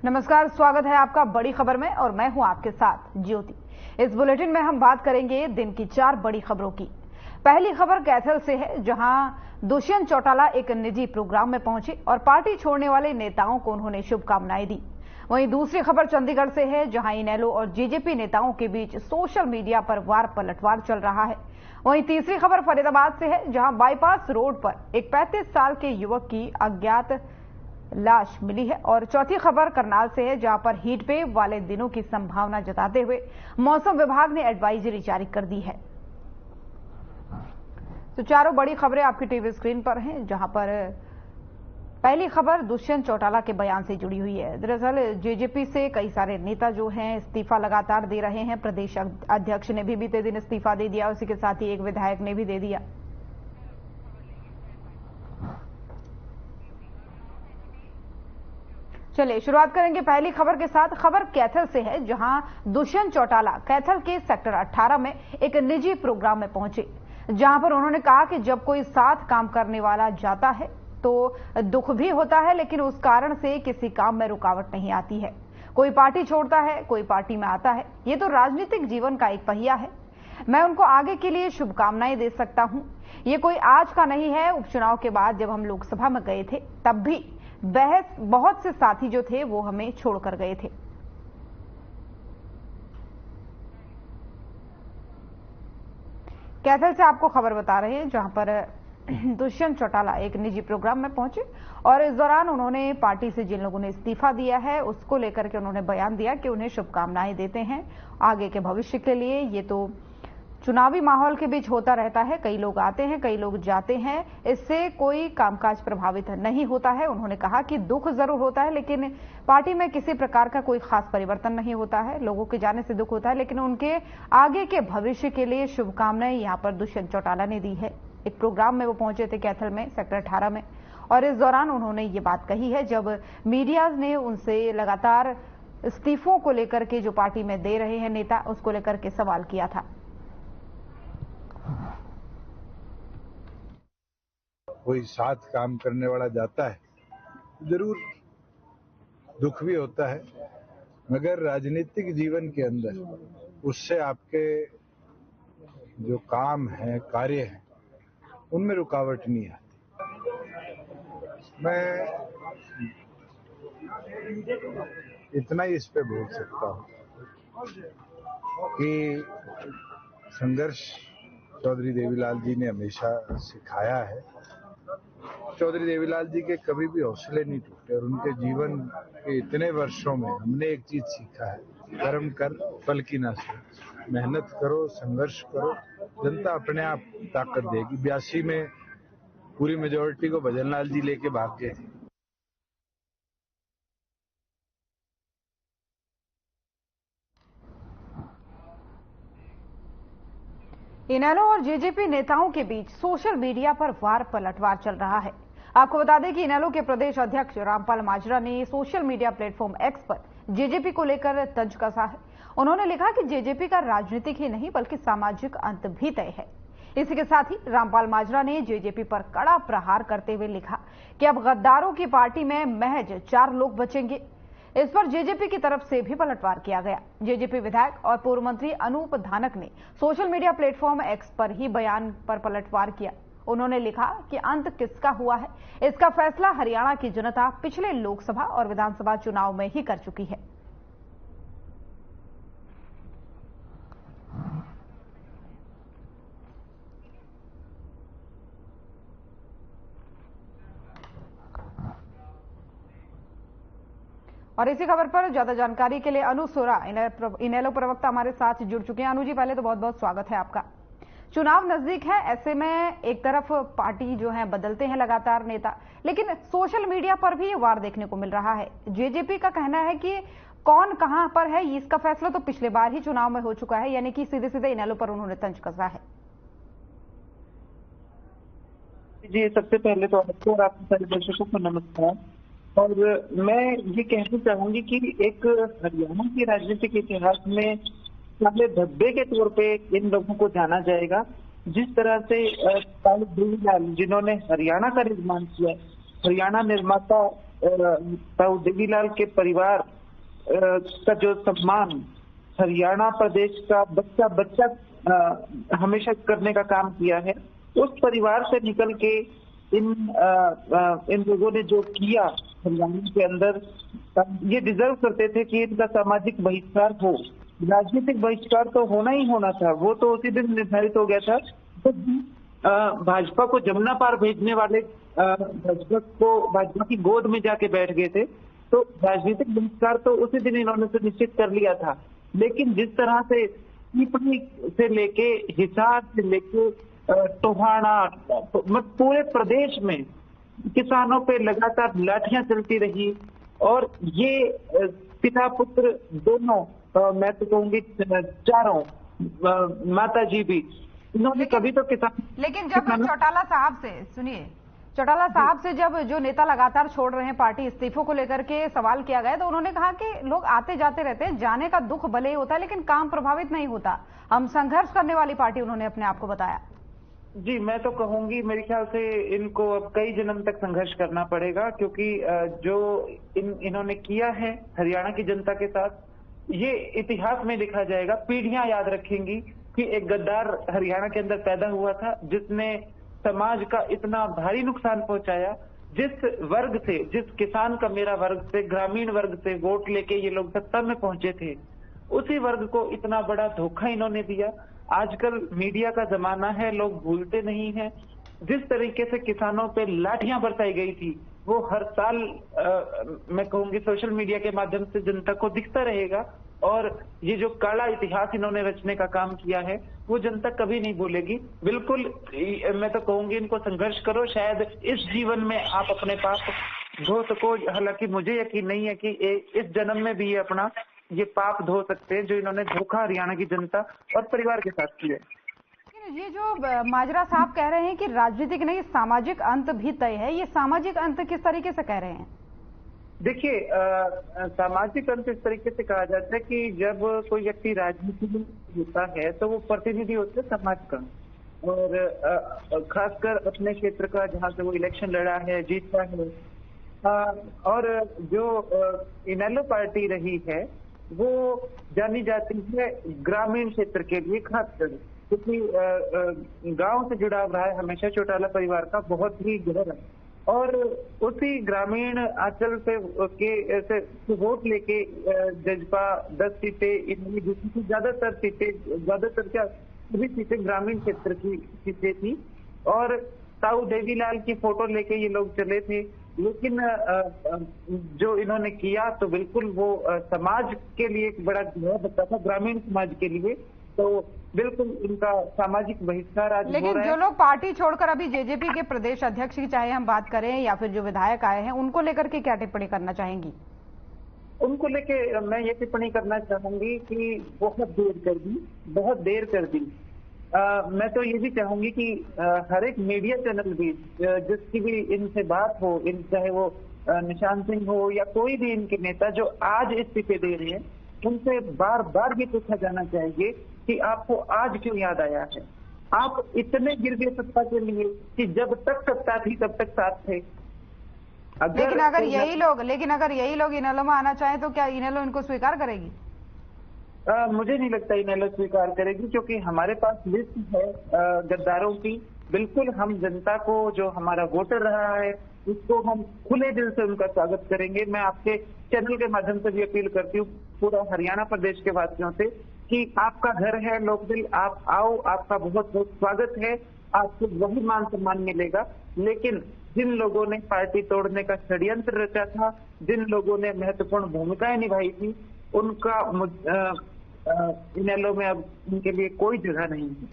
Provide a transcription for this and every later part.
नमस्कार, स्वागत है आपका बड़ी खबर में और मैं हूं आपके साथ ज्योति। इस बुलेटिन में हम बात करेंगे दिन की 4 बड़ी खबरों की। पहली खबर कैथल से है, जहां दुष्यंत चौटाला एक निजी प्रोग्राम में पहुंचे और पार्टी छोड़ने वाले नेताओं को उन्होंने शुभकामनाएं दी। वहीं दूसरी खबर चंडीगढ़ से है, जहां इनेलो और जेजेपी नेताओं के बीच सोशल मीडिया पर वार पलटवार चल रहा है। वहीं तीसरी खबर फरीदाबाद से है, जहां बाईपास रोड पर एक 35 साल के युवक की अज्ञात लाश मिली है। और चौथी खबर करनाल से है, जहां पर हीट वेव वाले दिनों की संभावना जताते हुए मौसम विभाग ने एडवाइजरी जारी कर दी है। तो चारों बड़ी खबरें आपकी टीवी स्क्रीन पर हैं, जहां पर पहली खबर दुष्यंत चौटाला के बयान से जुड़ी हुई है। दरअसल जेजेपी से कई सारे नेता जो हैं इस्तीफा लगातार दे रहे हैं। प्रदेश अध्यक्ष ने भी बीते दिन इस्तीफा दे दिया, उसी के साथ ही एक विधायक ने भी दे दिया। चलिए शुरुआत करेंगे पहली खबर के साथ। खबर कैथल से है, जहां दुष्यंत चौटाला कैथल के सेक्टर 18 में एक निजी प्रोग्राम में पहुंचे, जहां पर उन्होंने कहा कि जब कोई साथ काम करने वाला जाता है तो दुख भी होता है, लेकिन उस कारण से किसी काम में रुकावट नहीं आती है। कोई पार्टी छोड़ता है, कोई पार्टी में आता है। ये तो राजनीतिक जीवन का एक पहिया है। मैं उनको आगे के लिए शुभकामनाएं दे सकता हूं। ये कोई आज का नहीं है। उपचुनाव के बाद जब हम लोकसभा में गए थे, तब भी बहुत से साथी जो थे वो हमें छोड़कर गए थे। कैथल से आपको खबर बता रहे हैं, जहां पर दुष्यंत चौटाला एक निजी प्रोग्राम में पहुंचे और इस दौरान उन्होंने पार्टी से जिन लोगों ने इस्तीफा दिया है उसको लेकर के उन्होंने बयान दिया कि उन्हें शुभकामनाएं देते हैं आगे के भविष्य के लिए। ये तो चुनावी माहौल के बीच होता रहता है, कई लोग आते हैं, कई लोग जाते हैं, इससे कोई कामकाज प्रभावित नहीं होता है। उन्होंने कहा कि दुख जरूर होता है, लेकिन पार्टी में किसी प्रकार का कोई खास परिवर्तन नहीं होता है। लोगों के जाने से दुख होता है, लेकिन उनके आगे के भविष्य के लिए शुभकामनाएं यहां पर दुष्यंत चौटाला ने दी है। एक प्रोग्राम में वो पहुंचे थे कैथल में, सेक्टर 18 में, और इस दौरान उन्होंने ये बात कही है जब मीडिया ने उनसे लगातार इस्तीफों को लेकर के जो पार्टी में दे रहे हैं नेता, उसको लेकर के सवाल किया था। कोई साथ काम करने वाला जाता है, जरूर दुख भी होता है, मगर राजनीतिक जीवन के अंदर उससे आपके जो काम है, कार्य है, उनमें रुकावट नहीं आती। मैं इतना ही इस पे बोल सकता हूं कि संघर्ष चौधरी देवीलाल जी ने हमेशा सिखाया है। चौधरी देवीलाल जी के कभी भी हौसले नहीं टूटे और उनके जीवन के इतने वर्षों में हमने एक चीज सीखा है, कर्म कर फल की ना सोच। मेहनत करो, संघर्ष करो, जनता अपने आप ताकत देगी। 82 में पूरी मेजोरिटी को भजनलाल जी लेके भाग गए थे। इनेलो और जेजेपी नेताओं के बीच सोशल मीडिया पर वार पलटवार चल रहा है। आपको बता दें कि इनेलो के प्रदेश अध्यक्ष रामपाल माजरा ने सोशल मीडिया प्लेटफॉर्म एक्स पर जेजेपी को लेकर तंज कसा है। उन्होंने लिखा कि जेजेपी का राजनीतिक ही नहीं बल्कि सामाजिक अंत भी तय है। इसी के साथ ही रामपाल माजरा ने जेजेपी पर कड़ा प्रहार करते हुए लिखा कि अब गद्दारों की पार्टी में महज 4 लोग बचेंगे। इस पर जेजेपी की तरफ से भी पलटवार किया गया। जेजेपी विधायक और पूर्व मंत्री अनूप धानक ने सोशल मीडिया प्लेटफॉर्म एक्स पर ही बयान पर पलटवार किया। उन्होंने लिखा कि अंत किसका हुआ है, इसका फैसला हरियाणा की जनता पिछले लोकसभा और विधानसभा चुनाव में ही कर चुकी है। और इसी खबर पर ज्यादा जानकारी के लिए अनु सोरा, इनेलो प्रवक्ता, हमारे साथ जुड़ चुके हैं। अनु जी, पहले तो बहुत बहुत स्वागत है आपका। चुनाव नजदीक है, ऐसे में एक तरफ पार्टी जो है बदलते हैं लगातार नेता, लेकिन सोशल मीडिया पर भी ये वार देखने को मिल रहा है। जेजेपी का कहना है कि कौन कहां पर है, इसका फैसला तो पिछले बार ही चुनाव में हो चुका है, यानी कि सीधे सीधे इनेलो पर उन्होंने तंज कसा है। जी, सबसे पहले तो आपको और आपके सारे दर्शकों को नमस्कार। और मैं ये कहना चाहूंगी कि एक हरियाणा के राजनीतिक इतिहास में काले धब्बे के तौर पे इन लोगों को जाना जाएगा। जिस तरह से देवीलाल जिन्होंने हरियाणा का निर्माण किया, हरियाणा निर्माता ताऊ देवीलाल के परिवार का जो सम्मान हरियाणा प्रदेश का बच्चा बच्चा हमेशा करने का काम किया है, उस परिवार से निकल के इन लोगों ने जो किया हरियाणा के अंदर, ये डिजर्व करते थे कि इनका सामाजिक बहिष्कार हो। राजनीतिक बहिष्कार तो होना ही होना था, वो तो उसी दिन निर्धारित हो गया था। तो भाजपा को जमुना पार भेजने वाले भाजपा की गोद में जाके बैठ गए थे, तो राजनीतिक बहिष्कार तो उसी दिन इन्होंने तो निश्चित कर लिया था। लेकिन जिस तरह से टिप्पणी से लेके हिसार से लेके टोहाना, पूरे प्रदेश में किसानों पे लगातार लाठियां चलती रही, और ये पिता पुत्र दोनों, मैं तो कहूंगी चारों, माता जी भी, इन्होंने कभी तो किसान, लेकिन जब चौटाला साहब से सुनिए, चौटाला साहब से जब जो नेता लगातार छोड़ रहे हैं पार्टी, इस्तीफों को लेकर के सवाल किया गया, तो उन्होंने कहा कि लोग आते जाते रहते हैं, जाने का दुख भले ही होता है लेकिन काम प्रभावित नहीं होता, हम संघर्ष करने वाली पार्टी उन्होंने अपने आप को बताया। जी, मैं तो कहूंगी मेरे ख्याल से इनको अब कई जन्म तक संघर्ष करना पड़ेगा, क्योंकि जो इन्होंने किया है हरियाणा की जनता के साथ, ये इतिहास में लिखा जाएगा। पीढ़ियां याद रखेंगी कि एक गद्दार हरियाणा के अंदर पैदा हुआ था, जिसने समाज का इतना भारी नुकसान पहुंचाया। जिस वर्ग से, जिस किसान का मेरा वर्ग से, ग्रामीण वर्ग से वोट लेके ये लोग सत्ता में पहुंचे थे, उसी वर्ग को इतना बड़ा धोखा इन्होंने दिया। आजकल मीडिया का जमाना है, लोग भूलते नहीं हैं। जिस तरीके से किसानों पे लाठियां बरसाई गई थी, वो हर साल मैं कहूंगी सोशल मीडिया के माध्यम से जनता को दिखता रहेगा, और ये जो काला इतिहास इन्होंने रचने का काम किया है, वो जनता कभी नहीं भूलेगी। बिल्कुल, मैं तो कहूंगी इनको संघर्ष करो, शायद इस जीवन में आप अपने पाप धो सको। हालांकि मुझे यकीन नहीं है कि इस जन्म में भी ये पाप धो सकते हैं जो इन्होंने धोखा हरियाणा की जनता और परिवार के साथ किया। ये जो माजरा साहब कह रहे हैं कि राजनीतिक नहीं सामाजिक अंत भी तय है, ये सामाजिक अंत किस तरीके से कह रहे हैं? देखिए, सामाजिक अंत इस तरीके से कहा जाता है कि जब कोई व्यक्ति राजनीति में होता है तो वो प्रतिनिधि होते हैं समाज का, और खासकर अपने क्षेत्र का, जहाँ से वो इलेक्शन लड़ा है, जीता है। और जो इनेलो पार्टी रही है वो जानी जाती है ग्रामीण क्षेत्र के लिए, खासकर क्योंकि गांव से जुड़ाव रहा है हमेशा चौटाला परिवार का बहुत ही गहरा, और उसी ग्रामीण आंचल से वोट लेके जजपा 10 सीटें इन्होंने जीती थी। ज्यादातर क्या सभी सीटें ग्रामीण क्षेत्र की सीटें थी, और ताऊ देवीलाल की फोटो लेके ये लोग चले थे। लेकिन जो इन्होंने किया तो बिल्कुल वो समाज के लिए एक बड़ा ग्रह बचा था, ग्रामीण समाज के लिए, तो बिल्कुल इनका सामाजिक बहिष्कार आज हो रहा है। लेकिन जो लोग पार्टी छोड़कर अभी जेजेपी के प्रदेश अध्यक्ष की चाहे हम बात करें या फिर जो विधायक आए हैं, उनको लेकर के क्या टिप्पणी करना चाहेंगी? उनको लेके मैं ये टिप्पणी करना चाहूंगी कि बहुत देर कर दी। मैं तो ये भी चाहूंगी कि हर एक मीडिया चैनल भी जिसकी भी इनसे बात हो, चाहे वो निशान सिंह हो या कोई भी इनके नेता जो आज इस्तीफे दे रहे हैं, उनसे बार बार भी पूछा जाना चाहिए कि आपको आज क्यों याद आया है। आप इतने गिर गए सत्ता के लिए कि जब तक सत्ता थी तब तक साथ थे। लेकिन अगर यही लोग इनेलो में आना चाहे तो क्या इनेलो इनको स्वीकार करेगी? मुझे नहीं लगता इनेलो स्वीकार करेगी, क्योंकि हमारे पास लिस्ट है गद्दारों की। बिल्कुल हम जनता को, जो हमारा वोटर रहा है, उसको हम खुले दिल से उनका स्वागत करेंगे। मैं आपके चैनल के माध्यम से भी अपील करती हूँ पूरा हरियाणा प्रदेश के वासियों से कि आपका घर है लोकदिल, आप आओ, आपका बहुत बहुत स्वागत है, आपको वही मान सम्मान मिलेगा। लेकिन जिन लोगों ने पार्टी तोड़ने का षड्यंत्र रचा था, जिन लोगों ने महत्वपूर्ण भूमिकाएं निभाई थी, उनका इनेलो में अब उनके लिए कोई जगह नहीं है।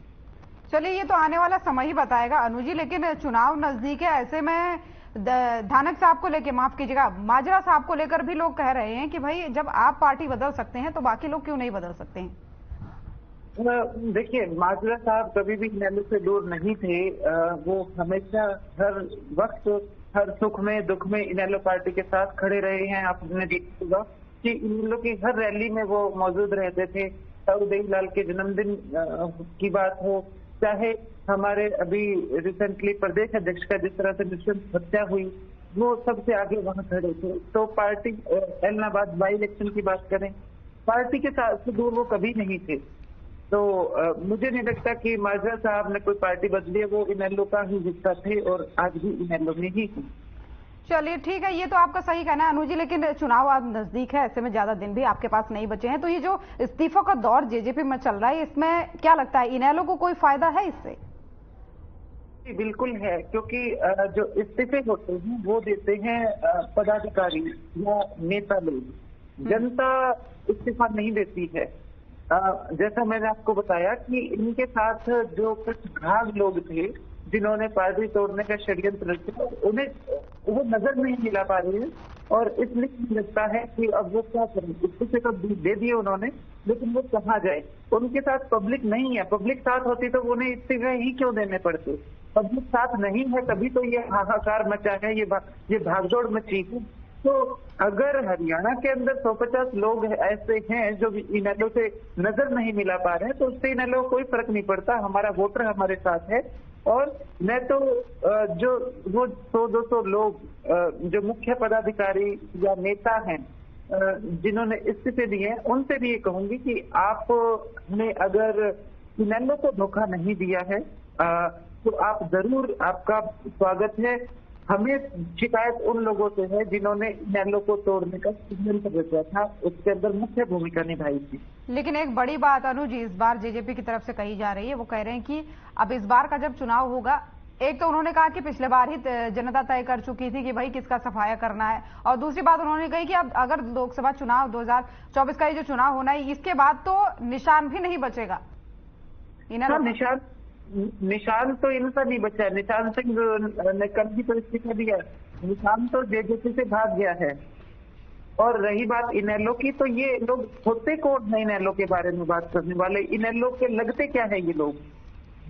चलिए, ये तो आने वाला समय ही बताएगा अनु जी, लेकिन चुनाव नजदीक है, ऐसे में धानक साहब को लेकर, माफ कीजिएगा, माजरा साहब को लेकर भी लोग कह रहे हैं कि भाई जब आप पार्टी बदल सकते हैं तो बाकी लोग क्यों नहीं बदल सकते हैं? देखिए, माजरा साहब कभी भी इनेलो से दूर नहीं थे। वो हमेशा हर वक्त, हर सुख में दुख में इनेलो पार्टी के साथ खड़े रहे हैं। आपने देखा होगा कि इनेलो की हर रैली में वो मौजूद रहते थे। ताऊ देवीलाल के जन्मदिन की बात हो, चाहे हमारे अभी रिसेंटली प्रदेश अध्यक्ष का जिस तरह से निश्चित हत्या हुई, वो सबसे आगे वहां खड़े थे। तो पार्टी एलनाबाद बाई इलेक्शन की बात करें, पार्टी के साथ से दूर वो कभी नहीं थे। तो मुझे नहीं लगता कि माजरा साहब ने कोई पार्टी बदली है, वो इनेलो का ही हिस्सा थे और आज भी इनेलो में ही थे। चलिए ठीक है, ये तो आपका सही कहना है अनु जी, लेकिन चुनाव अब नजदीक है, ऐसे में ज्यादा दिन भी आपके पास नहीं बचे हैं। तो ये जो इस्तीफों का दौर जेजेपी में चल रहा है, इसमें क्या लगता है इनेलो को कोई फायदा है इससे? बिल्कुल है, क्योंकि जो इस्तीफे होते हैं वो देते हैं पदाधिकारी या नेता लोग। जनता इस्तीफा नहीं देती है। जैसा मैंने आपको बताया कि इनके साथ जो कुछ घाघ लोग थे जिन्होंने पार्टी तोड़ने का षड्यंत्र रचा, उन्हें वो नजर नहीं मिला पा रहे हैं और इसलिए लगता है कि अब वो क्या करें। इस्तीफे तो दे दिए उन्होंने, लेकिन वो कहाँ जाए? उनके साथ पब्लिक नहीं है। पब्लिक साथ होती तो उन्हें इस्तीफे ही क्यों देने पड़ते? पब्लिक साथ नहीं है, तभी तो ये हाहाकार मचा है, ये भागदौड़ मची है। तो अगर हरियाणा के अंदर 150 लोग ऐसे हैं जो इनेलो से नजर नहीं मिला पा रहे हैं, तो उससे इनेलो कोई फर्क नहीं पड़ता। हमारा वोटर हमारे साथ है। और मैं तो जो वो 100-200 लोग जो मुख्य पदाधिकारी या नेता हैं जिन्होंने इस्तीफे दिए हैं, उनसे भी ये कहूंगी कि आपने अगर इनेलो को धोखा नहीं दिया है तो आप जरूर, आपका स्वागत है। हमें शिकायत उन लोगों से है जिन्होंने इनेलो को तोड़ने का षड्यंत्र रचा था, उसके अंदर मुख्य भूमिका निभाई थी। लेकिन एक बड़ी बात अनु जी इस बार जेजेपी की तरफ से कही जा रही है, वो कह रहे हैं कि अब इस बार का जब चुनाव होगा, एक तो उन्होंने कहा कि पिछले बार ही जनता तय कर चुकी थी कि भाई किसका सफाया करना है, और दूसरी बात उन्होंने कही कि अब अगर लोकसभा चुनाव 2024 का ये जो चुनाव होना है, इसके बाद तो निशान भी नहीं बचेगा। निशान तो इनका नहीं बचा है। निशान सिंह ने कल की परिस्थिति दिया, निशान तो जेजेपी से भाग गया है। और रही बात इनेलो की, तो ये लोग होते कौन है इनेलो के बारे में बात करने वाले? इनेलो के लगते क्या है ये लोग?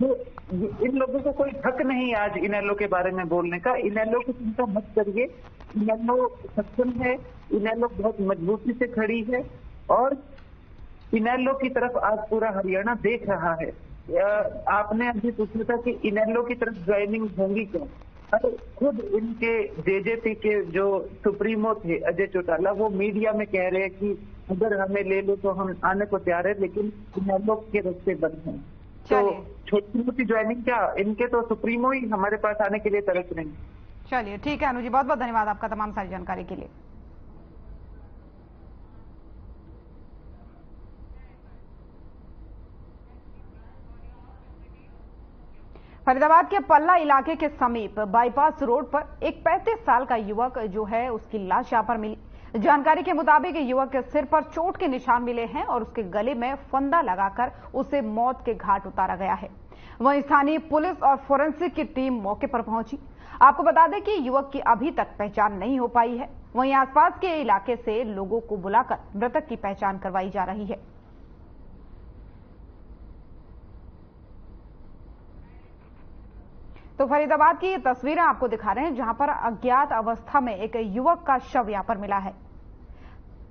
इन लोगों को कोई हक नहीं आज इनेलो के बारे में बोलने का। इनेलो की चिंता मत करिए, इनेलो सक्षम है, इनेलो बहुत मजबूती से खड़ी है और इनेलो की तरफ आज पूरा हरियाणा देख रहा है। आपने अभी पूछा था कि इनेलो की तरफ ज्वाइनिंग होंगी क्या? अरे खुद इनके जेजेपी के जो सुप्रीमो थे अजय चौटाला, वो मीडिया में कह रहे हैं कि अगर हमें ले लो तो हम आने को तैयार है, लेकिन इनेलो के रास्ते बंद हैं। तो छोटी मोटी ज्वाइनिंग क्या, इनके तो सुप्रीमो ही हमारे पास आने के लिए तरस रहे हैं। चलिए ठीक है अनु जी, बहुत बहुत धन्यवाद आपका तमाम सारी जानकारी के लिए। फरीदाबाद के पल्ला इलाके के समीप बाईपास रोड पर एक 35 साल का युवक जो है उसकी लाश यहां पर मिली। जानकारी के मुताबिक युवक के सिर पर चोट के निशान मिले हैं और उसके गले में फंदा लगाकर उसे मौत के घाट उतारा गया है। वहीं स्थानीय पुलिस और फोरेंसिक की टीम मौके पर पहुंची। आपको बता दें कि युवक की अभी तक पहचान नहीं हो पाई है। वहीं आसपास के इलाके से लोगों को बुलाकर मृतक की पहचान करवाई जा रही है। तो फरीदाबाद की ये तस्वीरें आपको दिखा रहे हैं जहां पर अज्ञात अवस्था में एक युवक का शव यहां पर मिला है।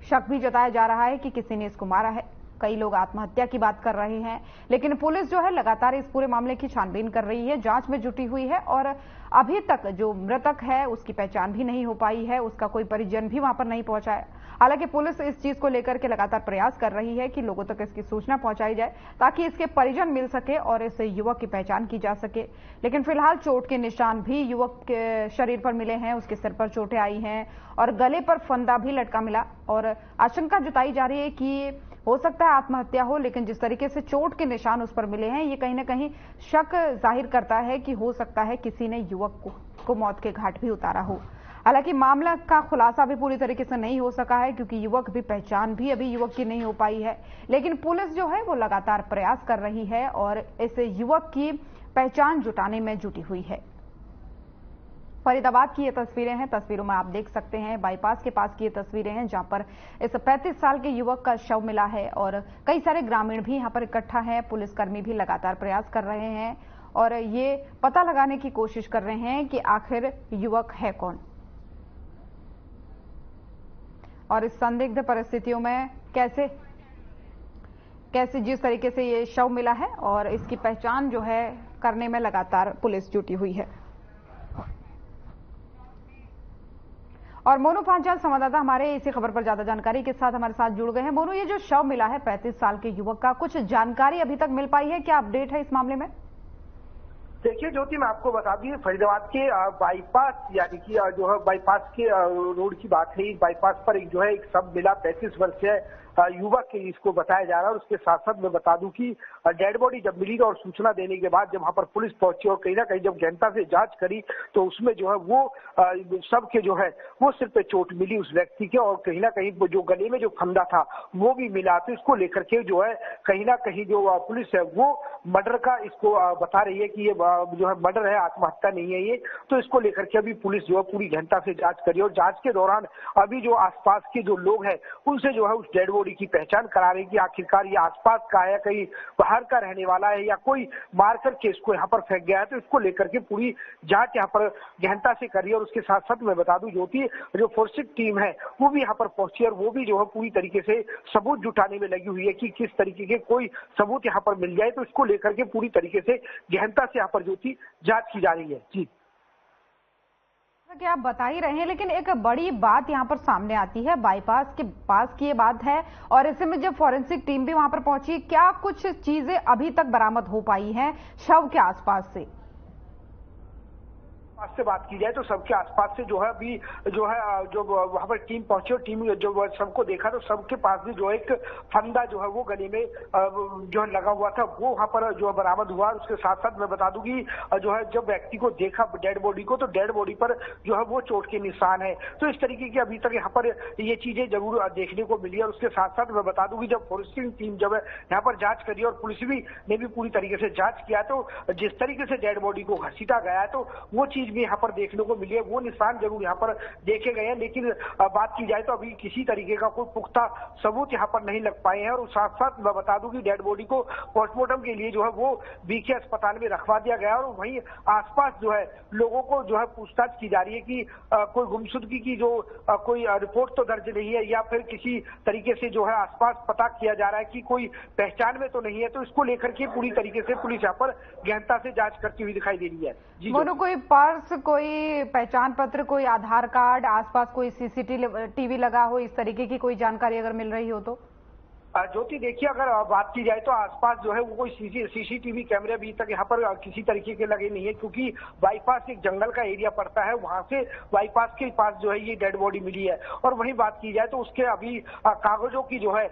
शक भी जताया जा रहा है कि किसी ने इसको मारा है। कई लोग आत्महत्या की बात कर रहे हैं, लेकिन पुलिस जो है लगातार इस पूरे मामले की छानबीन कर रही है, जांच में जुटी हुई है और अभी तक जो मृतक है उसकी पहचान भी नहीं हो पाई है, उसका कोई परिजन भी वहां पर नहीं पहुंचा है। हालांकि पुलिस इस चीज को लेकर के लगातार प्रयास कर रही है कि लोगों तक इसकी सूचना पहुंचाई जाए ताकि इसके परिजन मिल सके और इस युवक की पहचान की जा सके। लेकिन फिलहाल चोट के निशान भी युवक के शरीर पर मिले हैं, उसके सिर पर चोटें आई हैं और गले पर फंदा भी लटका मिला और आशंका जताई जा रही है कि हो सकता है आत्महत्या हो, लेकिन जिस तरीके से चोट के निशान उस पर मिले हैं ये कहीं ना कहीं शक जाहिर करता है कि हो सकता है किसी ने युवक को मौत के घाट भी उतारा हो। हालांकि मामला का खुलासा भी पूरी तरीके से नहीं हो सका है क्योंकि युवक भी पहचान भी अभी युवक की नहीं हो पाई है, लेकिन पुलिस जो है वो लगातार प्रयास कर रही है और इस युवक की पहचान जुटाने में जुटी हुई है। फरीदाबाद की ये तस्वीरें हैं, तस्वीरों में आप देख सकते हैं बाईपास के पास की ये तस्वीरें हैं जहां पर इस 35 साल के युवक का शव मिला है और कई सारे ग्रामीण भी यहां पर इकट्ठा हैं। पुलिसकर्मी भी लगातार प्रयास कर रहे हैं और ये पता लगाने की कोशिश कर रहे हैं कि आखिर युवक है कौन और इस संदिग्ध परिस्थितियों में कैसे जिस तरीके से ये शव मिला है और इसकी पहचान जो है करने में लगातार पुलिस जुटी हुई है। और मोनू पांचाल संवाददाता हमारे इसी खबर पर ज्यादा जानकारी के साथ हमारे साथ जुड़ गए हैं। मोनू, ये जो शव मिला है 35 साल के युवक का, कुछ जानकारी अभी तक मिल पाई है? क्या अपडेट है इस मामले में? देखिए ज्योति, मैं आपको बता दूं, फरीदाबाद के बाईपास यानी कि जो है बाईपास के रोड की बात है। बाईपास पर एक जो है एक शव मिला, 35 वर्षीय युवक के इसको बताया जा रहा है। और उसके साथ साथ मैं बता दूं कि डेड बॉडी जब मिली और सूचना देने के बाद जब वहां पर पुलिस पहुंची और कहीं ना कहीं जब गहनता से जांच करी तो उसमें जो है वो सब के जो है वो सिर पे चोट मिली उस व्यक्ति के, और कहीं ना कहीं जो गले में जो फंदा था वो भी मिला। तो इसको लेकर के जो है कहीं ना कहीं जो पुलिस है वो मर्डर का इसको बता रही है कि ये जो है मर्डर है, आत्महत्या नहीं है ये। तो इसको लेकर के अभी पुलिस जो है पूरी गहनता से जांच करी और जांच के दौरान अभी जो आसपास के जो लोग हैं उनसे जो है उस डेड बॉडी की पहचान करा रही कि आखिरकार ये आसपास का है, कहीं बाहर का रहने वाला है या कोई मार करके इसको यहाँ पर फेंक गया है। तो इसको लेकर के पूरी जांच यहाँ पर गहनता से करी। और उसके साथ साथ मैं बता दूं ज्योति, जो फोरेंसिक टीम है वो भी यहाँ पर पहुंची और वो भी जो है पूरी तरीके से सबूत जुटाने में लगी हुई है कि किस तरीके के कोई सबूत यहाँ पर मिल जाए। तो इसको लेकर के पूरी तरीके से गहनता से यहाँ पर ज्योति जांच की जा रही है। जी कि आप बता ही रहे हैं, लेकिन एक बड़ी बात यहां पर सामने आती है, बाईपास के पास की ये बात है और ऐसे में जब फॉरेंसिक टीम भी वहां पर पहुंची, क्या कुछ चीजें अभी तक बरामद हो पाई हैं शव के आसपास से? से बात की जाए तो सबके आसपास से जो है अभी जो है जो वहां पर टीम पहुंची और टीम जो सबको देखा तो सबके पास भी जो एक फंदा जो है वो गले में जो है लगा हुआ था वो वहां पर जो है बरामद हुआ। उसके साथ साथ मैं बता दूं कि जो है जब व्यक्ति को देखा डेड बॉडी को तो डेड बॉडी पर जो है वो चोट के निशान है। तो इस तरीके की अभी तक यहाँ पर ये चीजें जरूर देखने को मिली। और उसके साथ साथ मैं बता दूं कि जब फोरेंसिक टीम जब यहाँ पर जांच करी और पुलिस ने भी पूरी तरीके से जांच किया तो जिस तरीके से डेड बॉडी को घसीटा गया तो वो चीज भी यहाँ पर देखने को मिली है, वो निशान जरूर यहाँ पर देखे गए हैं। लेकिन बात की जाए तो अभी किसी तरीके का कोई पुख्ता सबूत यहाँ पर नहीं लग पाए हैं। और साथ साथ मैं बता दूं कि डेड बॉडी को पोस्टमार्टम के लिए जो है वो बीके अस्पताल में रखवा दिया गया और वहीं आसपास जो है लोगों को जो है पूछताछ की जा रही है कि कोई गुमशुदगी की जो कोई रिपोर्ट तो दर्ज नहीं है या फिर किसी तरीके से जो है आसपास पता किया जा रहा है कि कोई पहचान में तो नहीं है। तो इसको लेकर के पूरी तरीके से पुलिस यहाँ पर गहनता से जांच करती हुई दिखाई दे रही है। मोनू, कोई पर्स, कोई पहचान पत्र, कोई आधार कार्ड, आसपास कोई सीसीटीवी लगा हो, इस तरीके की कोई जानकारी अगर मिल रही हो तो? ज्योति देखिए, अगर बात की जाए तो आसपास जो है वो कोई सीसीटीवी कैमरे अभी तक यहाँ पर किसी तरीके के लगे नहीं है, क्योंकि बाईपास एक जंगल का एरिया पड़ता है, वहां से बाईपास के पास जो है ये डेड बॉडी मिली है। और वहीं बात की जाए तो उसके अभी कागजों की जो है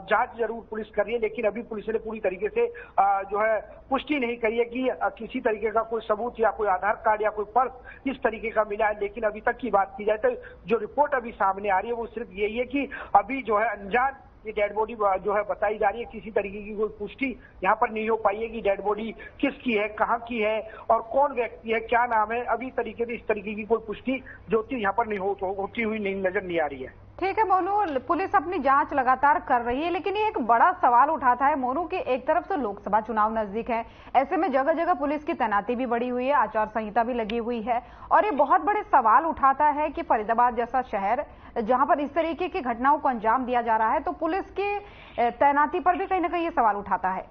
जांच जरूर पुलिस कर रही है, लेकिन अभी पुलिस ने पूरी तरीके से जो है पुष्टि नहीं करी है कि किसी तरीके का कोई सबूत या कोई आधार कार्ड या कोई पर्स इस तरीके का मिला है। लेकिन अभी तक की बात की जाए तो जो रिपोर्ट अभी सामने आ रही है वो सिर्फ यही है कि अभी जो है अनजान ये डेड बॉडी जो है बताई जा रही है। किसी तरीके की कोई पुष्टि यहाँ पर नहीं हो पाई है कि डेड बॉडी किसकी है, कहाँ की है और कौन व्यक्ति है, क्या नाम है। अभी तरीके से इस तरीके की कोई पुष्टि ज्योति यहाँ पर नहीं होती हुई नजर नहीं आ रही है। ठीक है मोनू, पुलिस अपनी जांच लगातार कर रही है, लेकिन ये एक बड़ा सवाल उठाता है मोनू कि एक तरफ से लोकसभा चुनाव नजदीक है, ऐसे में जगह जगह पुलिस की तैनाती भी बढ़ी हुई है, आचार संहिता भी लगी हुई है और ये बहुत बड़े सवाल उठाता है कि फरीदाबाद जैसा शहर जहां पर इस तरीके की घटनाओं को अंजाम दिया जा रहा है तो पुलिस की तैनाती पर भी कहीं ना कहीं ये सवाल उठाता है।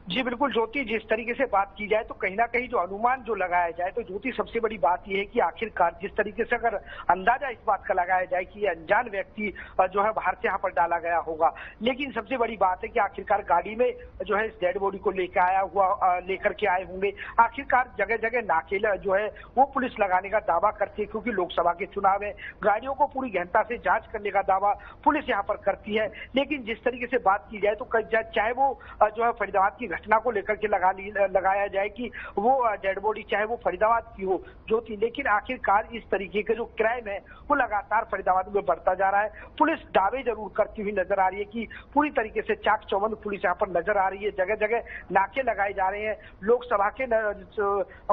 जी बिल्कुल ज्योति, जिस तरीके से बात की जाए तो कहीं ना कहीं जो अनुमान जो लगाया जाए तो ज्योति सबसे बड़ी बात यह है कि आखिरकार जिस तरीके से अगर अंदाजा इस बात का लगाया जाए कि ये अनजान व्यक्ति जो है बाहर से यहाँ पर डाला गया होगा, लेकिन सबसे बड़ी बात है कि आखिरकार गाड़ी में जो है इस डेड बॉडी को लेकर के आए होंगे। आखिरकार जगह जगह नाके जो है वो पुलिस लगाने का दावा करती है, क्योंकि लोकसभा के चुनाव है, गाड़ियों को पूरी गहनता से जांच करने का दावा पुलिस यहाँ पर करती है। लेकिन जिस तरीके से बात की जाए तो चाहे वो जो है फरीदाबाद की घटना को लेकर के लगाया जाए कि वो डेड बॉडी चाहे वो फरीदाबाद की हो ज्योति, लेकिन आखिरकार इस तरीके का जो क्राइम है वो लगातार फरीदाबाद में बढ़ता जा रहा है। पुलिस दावे जरूर करती हुई नजर आ रही है कि पूरी तरीके से चाक चौबंद पुलिस यहाँ पर नजर आ रही है, जगह जगह नाके लगाए जा रहे हैं। लोकसभा के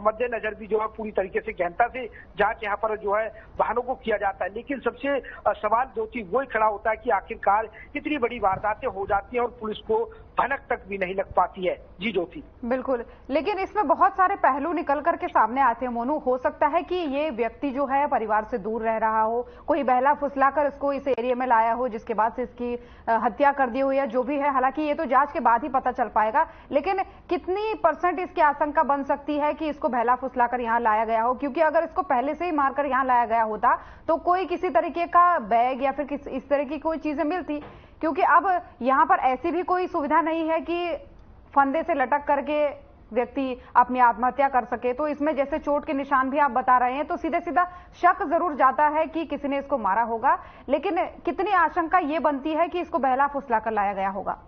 मद्देनजर भी जो है पूरी तरीके से गहनता से जांच यहाँ पर जो है वाहनों को किया जाता है। लेकिन सबसे सवाल ज्योति वही खड़ा होता है कि आखिरकार इतनी बड़ी वारदातें हो जाती हैं और पुलिस को भनक तक भी नहीं लग पाती है। है। जी ज्योति। बिल्कुल, लेकिन इसमें बहुत सारे पहलू निकल करके सामने आते हैं मोनू। हो सकता है कि ये व्यक्ति जो है परिवार से दूर रह रहा हो, कोई बहला फुसलाकर इसको इस एरिया में लाया हो, जिसके बाद से इसकी हत्या कर दी हो या जो भी है। हालांकि ये तो जांच के बाद ही पता चल पाएगा, लेकिन कितनी % इसकी आशंका बन सकती है कि इसको बहला फुसलाकर यहाँ लाया गया हो? क्योंकि अगर इसको पहले से ही मारकर यहाँ लाया गया होता तो कोई किसी तरीके का बैग या फिर इस तरह की कोई चीजें मिलती, क्योंकि अब यहाँ पर ऐसी भी कोई सुविधा नहीं है कि फंदे से लटक करके व्यक्ति अपनी आत्महत्या कर सके। तो इसमें जैसे चोट के निशान भी आप बता रहे हैं, तो सीधे सीधा शक जरूर जाता है कि किसी ने इसको मारा होगा, लेकिन कितनी आशंका ये बनती है कि इसको बहला फुसला कर लाया गया होगा?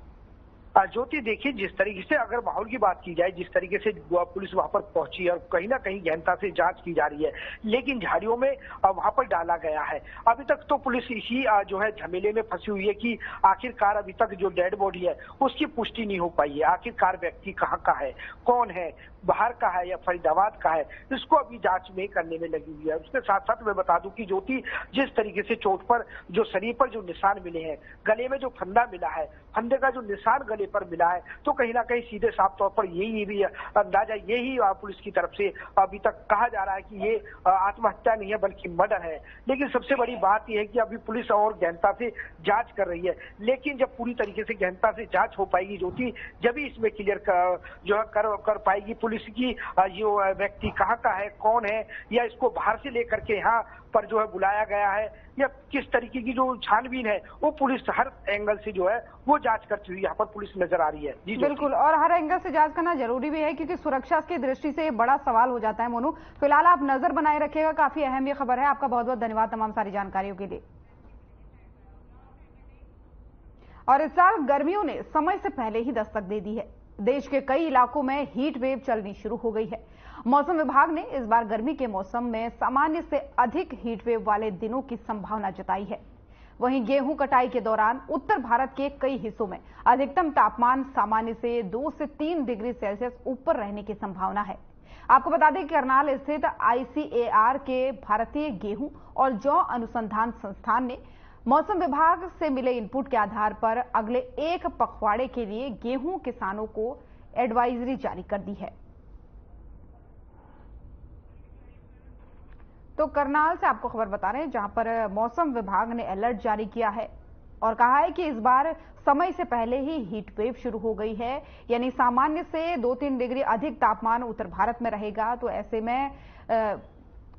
ज्योति देखिए, जिस तरीके से अगर माहौल की बात की जाए, जिस तरीके से पुलिस वहां पर पहुंची और कहीं ना कहीं गहनता से जांच की जा रही है, लेकिन झाड़ियों में वहां पर डाला गया है। अभी तक तो पुलिस इसी जो है झमेले में फंसी हुई है कि आखिरकार अभी तक जो डेड बॉडी है उसकी पुष्टि नहीं हो पाई है। आखिरकार व्यक्ति कहाँ का है, कौन है, बाहर का है या फरीदाबाद का है, इसको अभी जांच में करने में लगी हुई है। उसके साथ साथ मैं बता दूं कि ज्योति, जिस तरीके से चोट पर जो शरीर पर जो निशान मिले हैं, गले में जो फंदा मिला है, फंदे का जो निशान गले पर मिला है, तो कहीं ना कहीं सीधे साफ तौर पर यही भी अंदाजा यही पुलिस की तरफ से अभी तक कहा जा रहा है कि ये आत्महत्या नहीं है बल्कि मर्डर है। लेकिन सबसे बड़ी बात यह है कि अभी पुलिस और गहनता से जांच कर रही है, लेकिन जब पूरी तरीके से गहनता से जांच हो पाएगी ज्योति, जब ही इसमें क्लियर जो है कर पाएगी पुलिस की जो व्यक्ति कहाँ का है, कौन है, या इसको बाहर से लेकर के यहाँ पर जो है बुलाया गया है, या किस तरीके की जो छानबीन है वो पुलिस हर एंगल से जो है वो जांच करती हुई यहाँ पर पुलिस नजर आ रही है। जी बिल्कुल, और हर एंगल से जांच करना जरूरी भी है क्योंकि सुरक्षा की दृष्टि से बड़ा सवाल हो जाता है। मोनू, फिलहाल आप नजर बनाए रखिएगा, काफी अहम ये खबर है। आपका बहुत बहुत धन्यवाद तमाम सारी जानकारियों के लिए। और इस साल गर्मियों ने समय से पहले ही दस्तक दे दी है। देश के कई इलाकों में हीट वेव चलनी शुरू हो गई है। मौसम विभाग ने इस बार गर्मी के मौसम में सामान्य से अधिक हीट वेव वाले दिनों की संभावना जताई है। वहीं गेहूं कटाई के दौरान उत्तर भारत के कई हिस्सों में अधिकतम तापमान सामान्य से 2 से 3 डिग्री सेल्सियस ऊपर रहने की संभावना है। आपको बता दें कि करनाल स्थित ICAR के भारतीय गेहूं और जौ अनुसंधान संस्थान ने मौसम विभाग से मिले इनपुट के आधार पर अगले एक पखवाड़े के लिए गेहूं किसानों को एडवाइजरी जारी कर दी है। तो करनाल से आपको खबर बता रहे हैं जहां पर मौसम विभाग ने अलर्ट जारी किया है और कहा है कि इस बार समय से पहले ही हीट वेव शुरू हो गई है, यानी सामान्य से 2-3 डिग्री अधिक तापमान उत्तर भारत में रहेगा। तो ऐसे में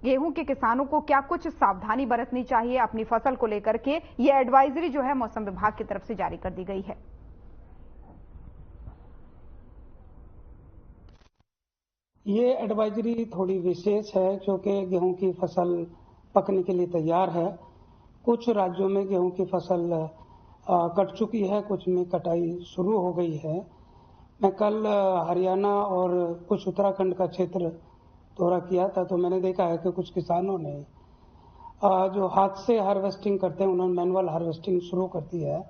गेहूं के किसानों को क्या कुछ सावधानी बरतनी चाहिए अपनी फसल को लेकर के, ये एडवाइजरी जो है मौसम विभाग की तरफ से जारी कर दी गई है। ये एडवाइजरी थोड़ी विशेष है क्योंकि गेहूं की फसल पकने के लिए तैयार है। कुछ राज्यों में गेहूं की फसल कट चुकी है, कुछ में कटाई शुरू हो गई है। मैं कल हरियाणा और कुछ उत्तराखंड का क्षेत्र दौरा किया था, तो मैंने देखा है कि कुछ किसानों ने जो हाथ से हार्वेस्टिंग करते हैं उन्होंने मैनुअल हार्वेस्टिंग शुरू कर दी है।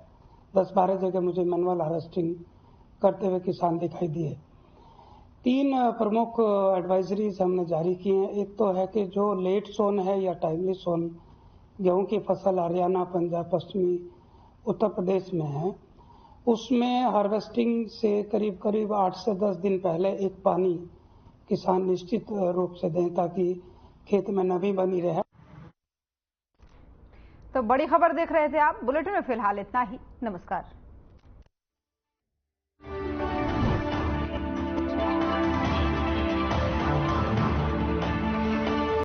10-12 जगह मुझे मैनुअल हार्वेस्टिंग करते हुए किसान दिखाई दिए। 3 प्रमुख एडवाइजरीज हमने जारी की हैं। एक तो है कि जो लेट सोन है या टाइमली सोन गेहूं की फसल हरियाणा, पंजाब, पश्चिमी उत्तर प्रदेश में है, उसमें हार्वेस्टिंग से करीब 8 से 10 दिन पहले एक पानी किसान निश्चित रूप से दें ताकि खेत में नमी बनी रहे। तो बड़ी खबर देख रहे थे आप। बुलेटिन में फिलहाल इतना ही। नमस्कार।